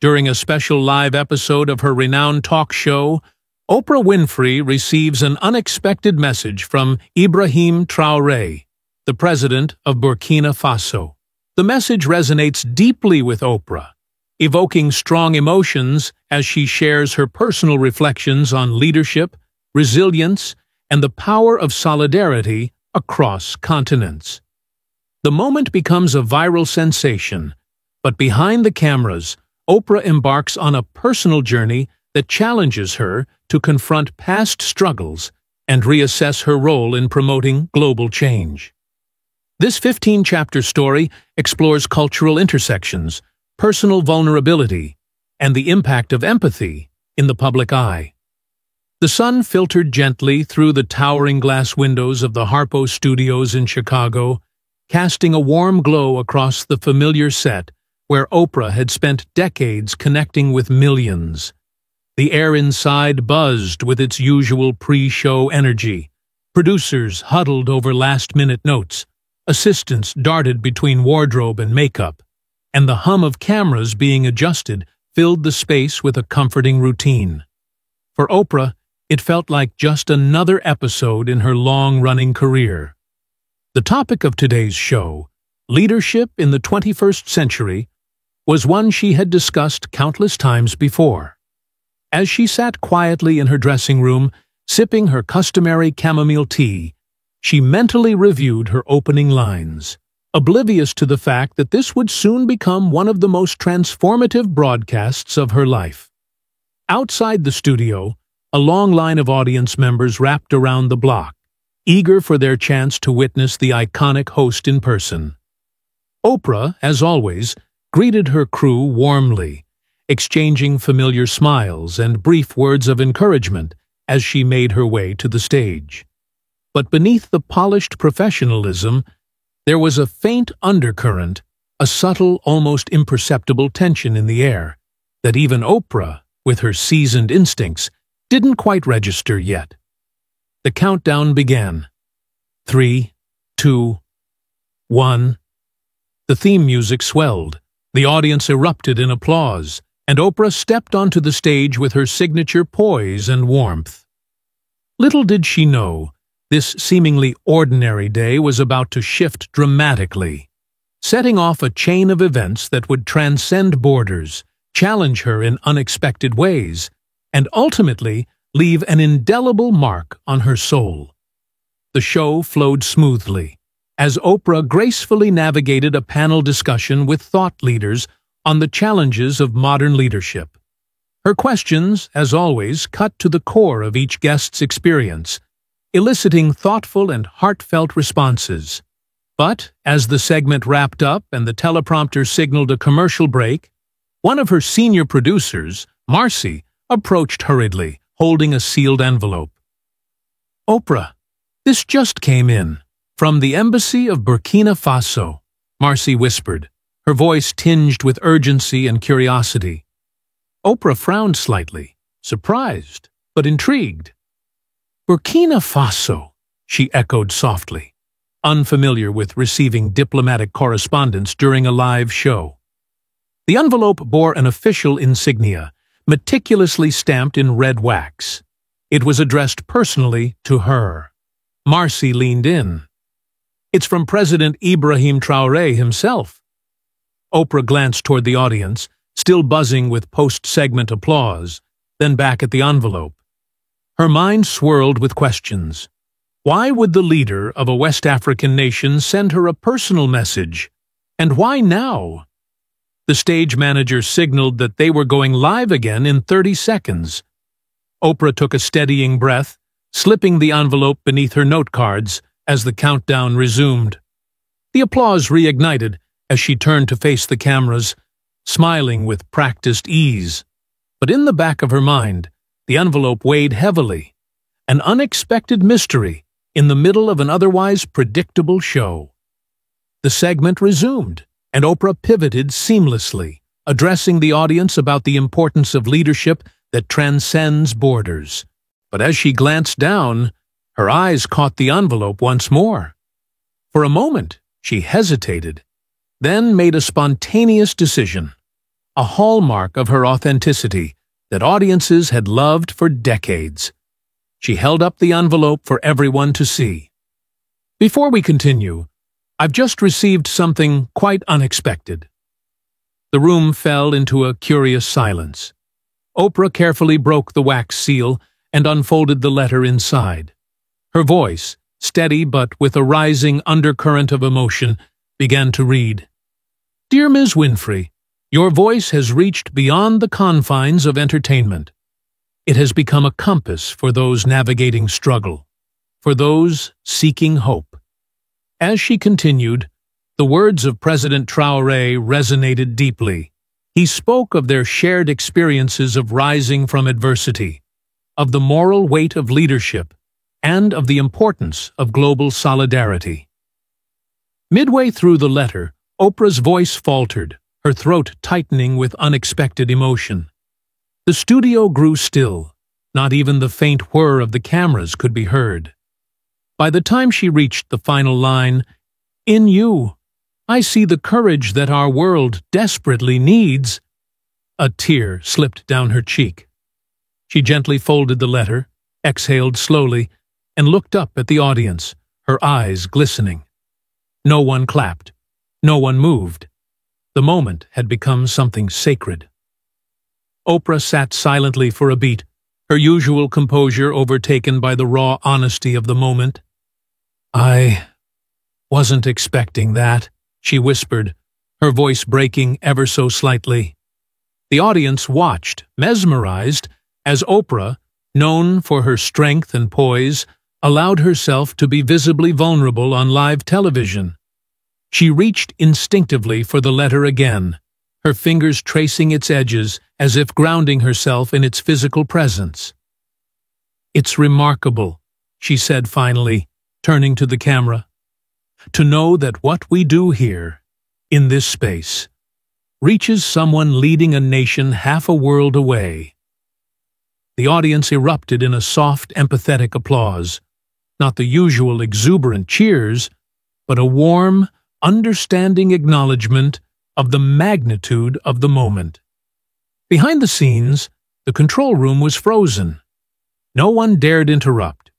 During a special live episode of her renowned talk show, Oprah Winfrey receives an unexpected message from Ibrahim Traoré, the president of Burkina Faso. The message resonates deeply with Oprah, evoking strong emotions as she shares her personal reflections on leadership, resilience, and the power of solidarity across continents. The moment becomes a viral sensation, but behind the cameras, Oprah embarks on a personal journey that challenges her to confront past struggles and reassess her role in promoting global change. This 15-chapter story explores cultural intersections, personal vulnerability, and the impact of empathy in the public eye. The sun filtered gently through the towering glass windows of the Harpo Studios in Chicago, casting a warm glow across the familiar set where Oprah had spent decades connecting with millions. The air inside buzzed with its usual pre-show energy. Producers huddled over last-minute notes, assistants darted between wardrobe and makeup, and the hum of cameras being adjusted filled the space with a comforting routine. For Oprah, it felt like just another episode in her long-running career. The topic of today's show, leadership in the 21st century, was one she had discussed countless times before. As she sat quietly in her dressing room, sipping her customary chamomile tea, she mentally reviewed her opening lines, oblivious to the fact that this would soon become one of the most transformative broadcasts of her life. Outside the studio, a long line of audience members wrapped around the block, eager for their chance to witness the iconic host in person. Oprah, as always, greeted her crew warmly, exchanging familiar smiles and brief words of encouragement as she made her way to the stage. But beneath the polished professionalism, there was a faint undercurrent, a subtle, almost imperceptible tension in the air that even Oprah, with her seasoned instincts, didn't quite register yet. The countdown began. 3, 2, 1. The theme music swelled. The audience erupted in applause, and Oprah stepped onto the stage with her signature poise and warmth. Little did she know, this seemingly ordinary day was about to shift dramatically, setting off a chain of events that would transcend borders, challenge her in unexpected ways, and ultimately leave an indelible mark on her soul. The show flowed smoothly, as Oprah gracefully navigated a panel discussion with thought leaders on the challenges of modern leadership. Her questions, as always, cut to the core of each guest's experience, eliciting thoughtful and heartfelt responses. But, as the segment wrapped up and the teleprompter signaled a commercial break, one of her senior producers, Marcy, approached hurriedly, holding a sealed envelope. "Oprah, this just came in. From the Embassy of Burkina Faso," Marcy whispered, her voice tinged with urgency and curiosity. Oprah frowned slightly, surprised, but intrigued. "Burkina Faso," she echoed softly, unfamiliar with receiving diplomatic correspondence during a live show. The envelope bore an official insignia, meticulously stamped in red wax. It was addressed personally to her. Marcy leaned in. "It's from President Ibrahim Traoré himself." Oprah glanced toward the audience, still buzzing with post-segment applause, then back at the envelope. Her mind swirled with questions. Why would the leader of a West African nation send her a personal message? And why now? The stage manager signaled that they were going live again in 30 seconds. Oprah took a steadying breath, slipping the envelope beneath her note cards as the countdown resumed. The applause reignited as she turned to face the cameras, smiling with practiced ease. But in the back of her mind, the envelope weighed heavily, an unexpected mystery in the middle of an otherwise predictable show. The segment resumed, and Oprah pivoted seamlessly, addressing the audience about the importance of leadership that transcends borders. But as she glanced down, her eyes caught the envelope once more. For a moment, she hesitated, then made a spontaneous decision. a hallmark of her authenticity that audiences had loved for decades. She held up the envelope for everyone to see. Before we continue, I've just received something quite unexpected. The room fell into a curious silence. Oprah carefully broke the wax seal and unfolded the letter inside. Her voice, steady but with a rising undercurrent of emotion, began to read, "Dear Ms. Winfrey, your voice has reached beyond the confines of entertainment. It has become a compass for those navigating struggle, for those seeking hope." As she continued, the words of President Traoré resonated deeply. He spoke of their shared experiences of rising from adversity, of the moral weight of leadership, and of the importance of global solidarity. Midway through the letter, Oprah's voice faltered, her throat tightening with unexpected emotion. The studio grew still. Not even the faint whir of the cameras could be heard. By the time she reached the final line, "In you, I see the courage that our world desperately needs," a tear slipped down her cheek. She gently folded the letter, exhaled slowly, and looked up at the audience, her eyes glistening. No one clapped. No one moved. The moment had become something sacred. Oprah sat silently for a beat, her usual composure overtaken by the raw honesty of the moment. "I wasn't expecting that," she whispered, her voice breaking ever so slightly. The audience watched, mesmerized, as Oprah, known for her strength and poise, allowed herself to be visibly vulnerable on live television. She reached instinctively for the letter again, her fingers tracing its edges as if grounding herself in its physical presence. "It's remarkable," she said finally, turning to the camera, "to know that what we do here, in this space, reaches someone leading a nation half a world away." The audience erupted in a soft, empathetic applause, not the usual exuberant cheers, but a warm, understanding acknowledgement of the magnitude of the moment. Behind the scenes, the control room was frozen. No one dared interrupt.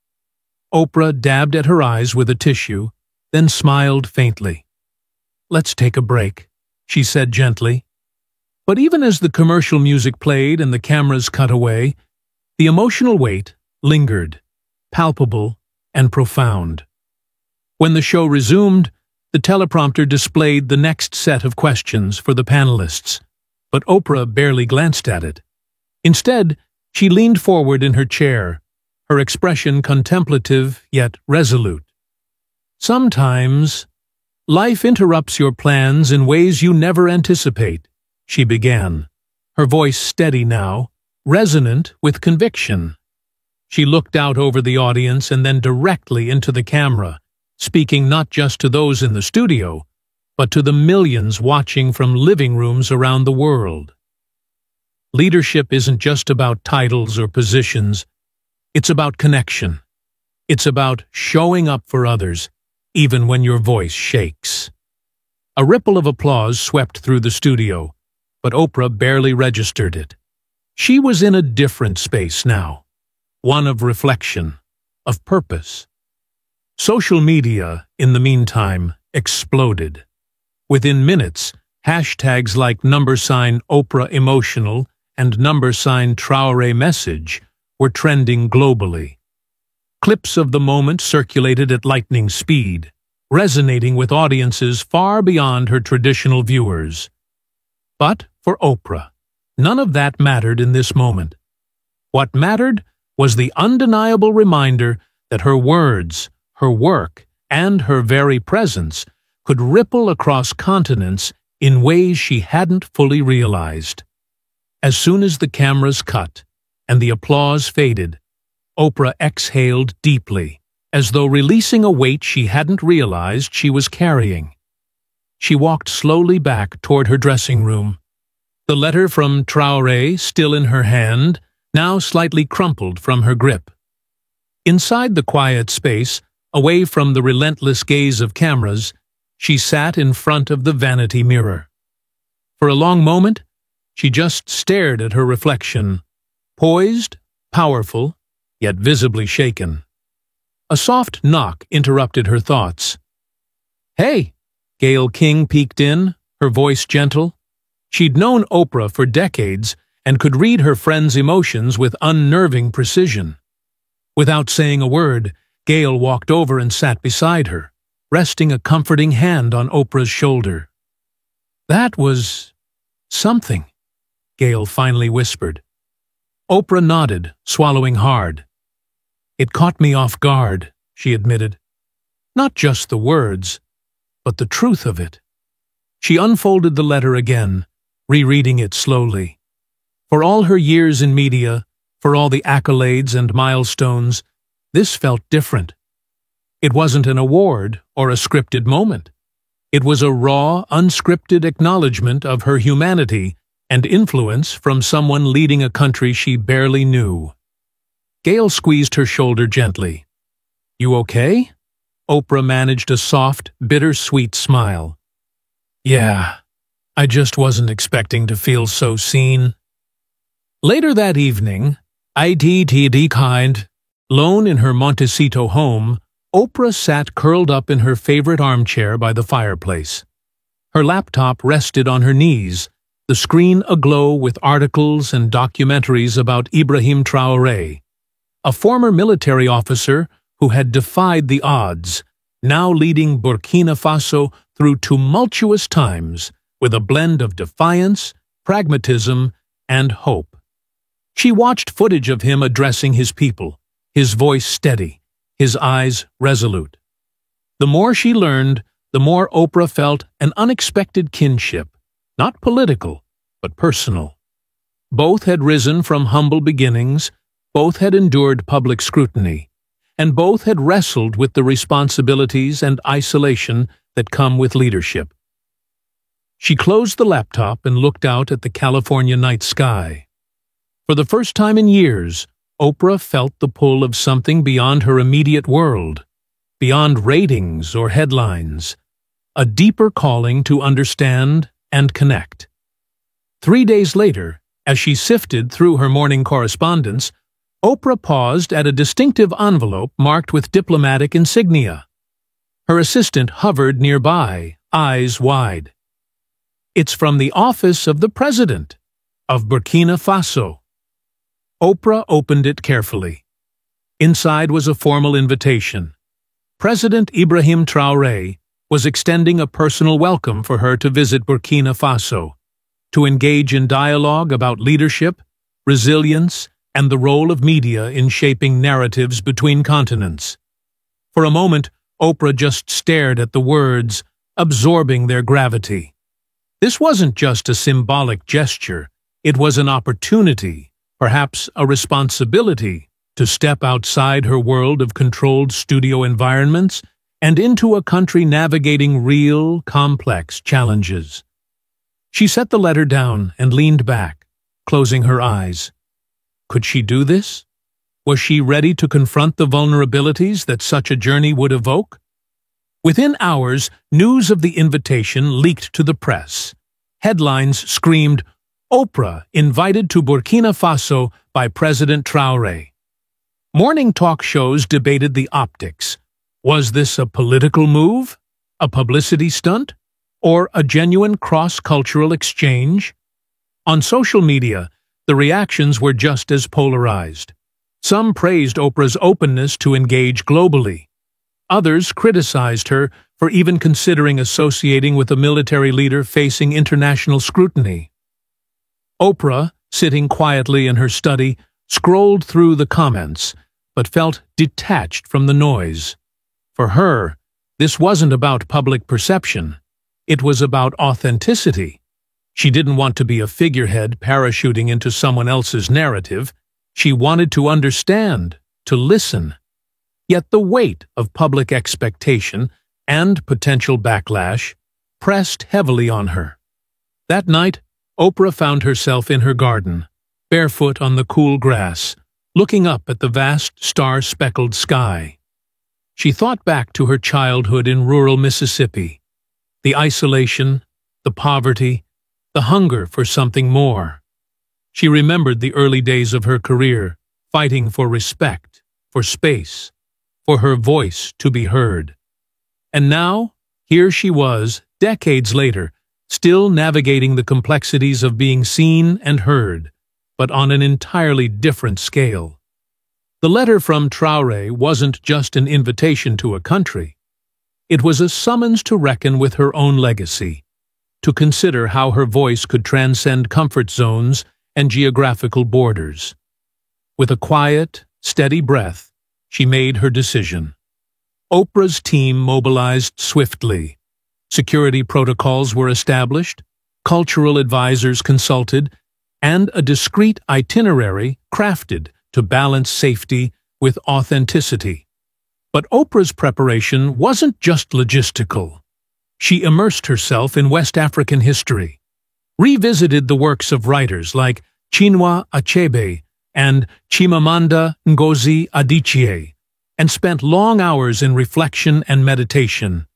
Oprah dabbed at her eyes with a tissue, then smiled faintly. "Let's take a break," she said gently. But even as the commercial music played and the cameras cut away, the emotional weight lingered, palpable and profound. When the show resumed, the teleprompter displayed the next set of questions for the panelists, but Oprah barely glanced at it. Instead, she leaned forward in her chair, her expression contemplative yet resolute. "Sometimes, life interrupts your plans in ways you never anticipate," she began, her voice steady now, resonant with conviction. She looked out over the audience and then directly into the camera, speaking not just to those in the studio, but to the millions watching from living rooms around the world. Leadership isn't just about titles or positions. It's about connection. It's about showing up for others, even when your voice shakes. A ripple of applause swept through the studio, but Oprah barely registered it. She was in a different space now, one of reflection, of purpose. Social media, in the meantime, exploded. Within minutes, hashtags like #Oprah Emotional and #Traoré Message were trending globally. Clips of the moment circulated at lightning speed, resonating with audiences far beyond her traditional viewers. But for Oprah, none of that mattered in this moment. What mattered was the undeniable reminder that her words, her work, and her very presence could ripple across continents in ways she hadn't fully realized. As soon as the cameras cut and the applause faded, Oprah exhaled deeply, as though releasing a weight she hadn't realized she was carrying. She walked slowly back toward her dressing room, the letter from Traoré still in her hand, now slightly crumpled from her grip. Inside the quiet space, away from the relentless gaze of cameras, she sat in front of the vanity mirror. For a long moment, She just stared at her reflection, poised, powerful, yet visibly shaken. A soft knock interrupted her thoughts. "Hey!" Gayle King peeked in, her voice gentle. She'd known Oprah for decades and could read her friend's emotions with unnerving precision. Without saying a word, Gayle walked over and sat beside her, resting a comforting hand on Oprah's shoulder. "That was something," Gayle finally whispered. Oprah nodded, swallowing hard. "It caught me off guard," she admitted. "Not just the words, but the truth of it." She unfolded the letter again, rereading it slowly. For all her years in media, for all the accolades and milestones, this felt different. It wasn't an award or a scripted moment. It was a raw, unscripted acknowledgement of her humanity and influence from someone leading a country she barely knew. Gayle squeezed her shoulder gently. "You okay?" Oprah managed a soft, bittersweet smile. "Yeah, I just wasn't expecting to feel so seen." Later that evening, kind, lone in her Montecito home, Oprah sat curled up in her favorite armchair by the fireplace. Her laptop rested on her knees, the screen aglow with articles and documentaries about Ibrahim Traoré, a former military officer who had defied the odds, now leading Burkina Faso through tumultuous times with a blend of defiance, pragmatism, and hope. She watched footage of him addressing his people, his voice steady, his eyes resolute. The more she learned, the more Oprah felt an unexpected kinship, not political, but personal. Both had risen from humble beginnings, both had endured public scrutiny, and both had wrestled with the responsibilities and isolation that come with leadership. She closed the laptop and looked out at the California night sky. For the first time in years, Oprah felt the pull of something beyond her immediate world, beyond ratings or headlines, a deeper calling to understand and connect. 3 days later, as she sifted through her morning correspondence, Oprah paused at a distinctive envelope marked with diplomatic insignia. Her assistant hovered nearby, eyes wide. "It's from the office of the President of Burkina Faso." Oprah opened it carefully. Inside was a formal invitation. President Ibrahim Traoré was extending a personal welcome for her to visit Burkina Faso, to engage in dialogue about leadership, resilience, and the role of media in shaping narratives between continents. For a moment, Oprah just stared at the words, absorbing their gravity. This wasn't just a symbolic gesture, it was an opportunity, perhaps a responsibility, to step outside her world of controlled studio environments and into a country navigating real, complex challenges. She set the letter down and leaned back, closing her eyes. Could she do this? Was she ready to confront the vulnerabilities that such a journey would evoke? Within hours, news of the invitation leaked to the press. Headlines screamed, "Oprah invited to Burkina Faso by President Traoré." Morning talk shows debated the optics. Was this a political move, a publicity stunt, or a genuine cross-cultural exchange? On social media, the reactions were just as polarized. Some praised Oprah's openness to engage globally. Others criticized her for even considering associating with a military leader facing international scrutiny. Oprah, sitting quietly in her study, scrolled through the comments, but felt detached from the noise. For her, this wasn't about public perception. It was about authenticity. She didn't want to be a figurehead parachuting into someone else's narrative. She wanted to understand, to listen. Yet the weight of public expectation and potential backlash pressed heavily on her. That night, Oprah found herself in her garden, barefoot on the cool grass, looking up at the vast star-speckled sky. She thought back to her childhood in rural Mississippi, the isolation, the poverty, the hunger for something more. She remembered the early days of her career, fighting for respect, for space, for her voice to be heard. And now, here she was, decades later, still navigating the complexities of being seen and heard, but on an entirely different scale. The letter from Traoré wasn't just an invitation to a country. It was a summons to reckon with her own legacy, to consider how her voice could transcend comfort zones and geographical borders. With a quiet, steady breath, she made her decision. Oprah's team mobilized swiftly. Security protocols were established, cultural advisors consulted, and a discreet itinerary crafted to balance safety with authenticity. But Oprah's preparation wasn't just logistical. She immersed herself in West African history, revisited the works of writers like Chinua Achebe and Chimamanda Ngozi Adichie, and spent long hours in reflection and meditation.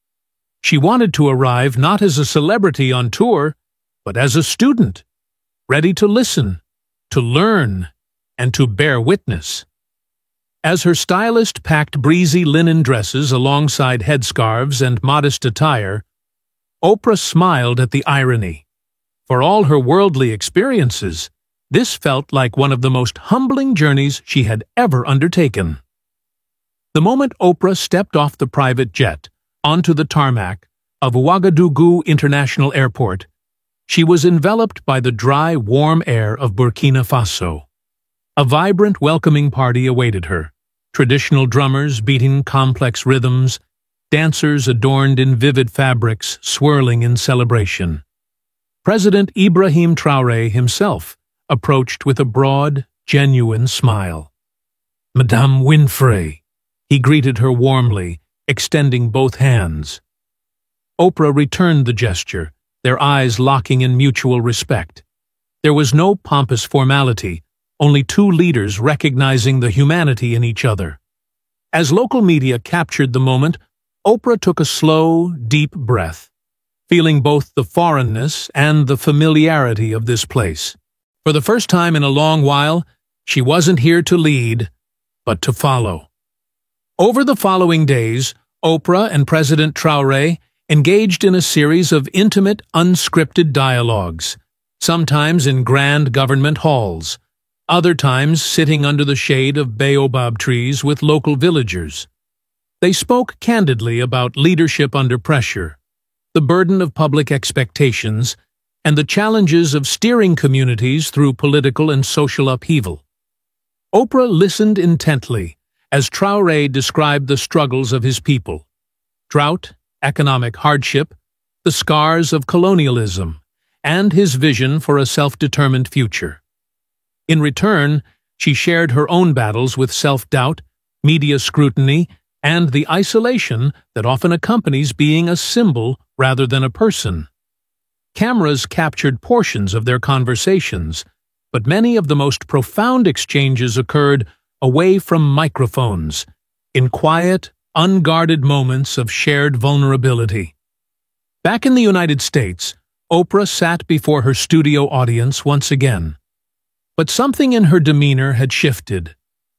She wanted to arrive not as a celebrity on tour, but as a student, ready to listen, to learn, and to bear witness. As her stylist packed breezy linen dresses alongside headscarves and modest attire, Oprah smiled at the irony. For all her worldly experiences, this felt like one of the most humbling journeys she had ever undertaken. The moment Oprah stepped off the private jet onto the tarmac of Ouagadougou International Airport, she was enveloped by the dry, warm air of Burkina Faso. A vibrant, welcoming party awaited her, traditional drummers beating complex rhythms, dancers adorned in vivid fabrics swirling in celebration. President Ibrahim Traoré himself approached with a broad, genuine smile. "Madame Winfrey," he greeted her warmly, extending both hands. Oprah returned the gesture, their eyes locking in mutual respect. There was no pompous formality, only two leaders recognizing the humanity in each other. As local media captured the moment, Oprah took a slow, deep breath, feeling both the foreignness and the familiarity of this place. For the first time in a long while, she wasn't here to lead, but to follow. Over the following days, Oprah and President Traoré engaged in a series of intimate, unscripted dialogues, sometimes in grand government halls, other times sitting under the shade of baobab trees with local villagers. They spoke candidly about leadership under pressure, the burden of public expectations, and the challenges of steering communities through political and social upheaval. Oprah listened intently as Traoré described the struggles of his people: drought, economic hardship, the scars of colonialism, and his vision for a self-determined future. In return, she shared her own battles with self-doubt, media scrutiny, and the isolation that often accompanies being a symbol rather than a person. Cameras captured portions of their conversations, but many of the most profound exchanges occurred away from microphones, in quiet, unguarded moments of shared vulnerability. Back in the United States, Oprah sat before her studio audience once again. But something in her demeanor had shifted,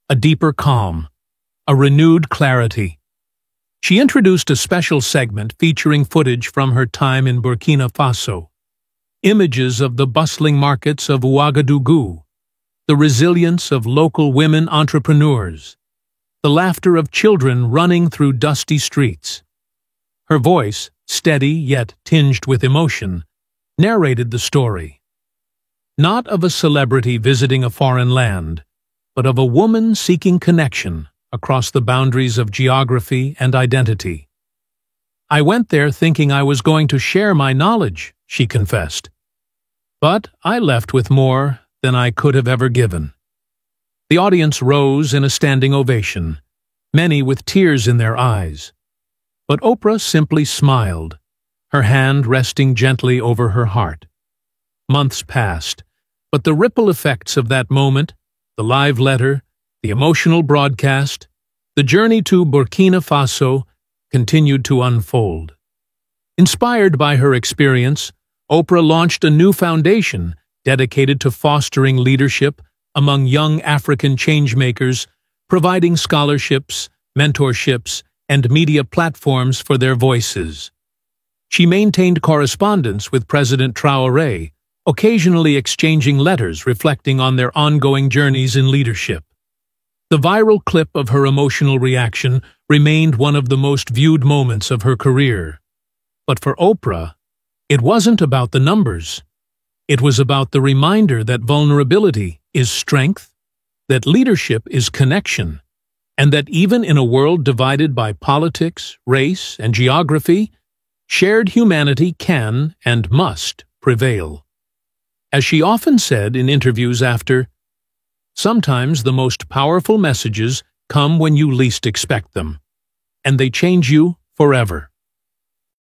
a deeper calm, a renewed clarity. She introduced a special segment featuring footage from her time in Burkina Faso, images of the bustling markets of Ouagadougou, the resilience of local women entrepreneurs, the laughter of children running through dusty streets. Her voice, steady yet tinged with emotion, narrated the story. Not of a celebrity visiting a foreign land, but of a woman seeking connection across the boundaries of geography and identity. "I went there thinking I was going to share my knowledge," she confessed. "But I left with more than I could have ever given." The audience rose in a standing ovation, many with tears in their eyes. But Oprah simply smiled, her hand resting gently over her heart. Months passed, but the ripple effects of that moment, the live letter, the emotional broadcast, the journey to Burkina Faso, continued to unfold. Inspired by her experience, Oprah launched a new foundation dedicated to fostering leadership among young African changemakers, providing scholarships, mentorships, and media platforms for their voices. She maintained correspondence with President Traoré, occasionally exchanging letters reflecting on their ongoing journeys in leadership. The viral clip of her emotional reaction remained one of the most viewed moments of her career. But for Oprah, it wasn't about the numbers. It was about the reminder that vulnerability is strength, that leadership is connection, and that even in a world divided by politics, race, and geography, shared humanity can and must prevail. As she often said in interviews after, "Sometimes the most powerful messages come when you least expect them, and they change you forever."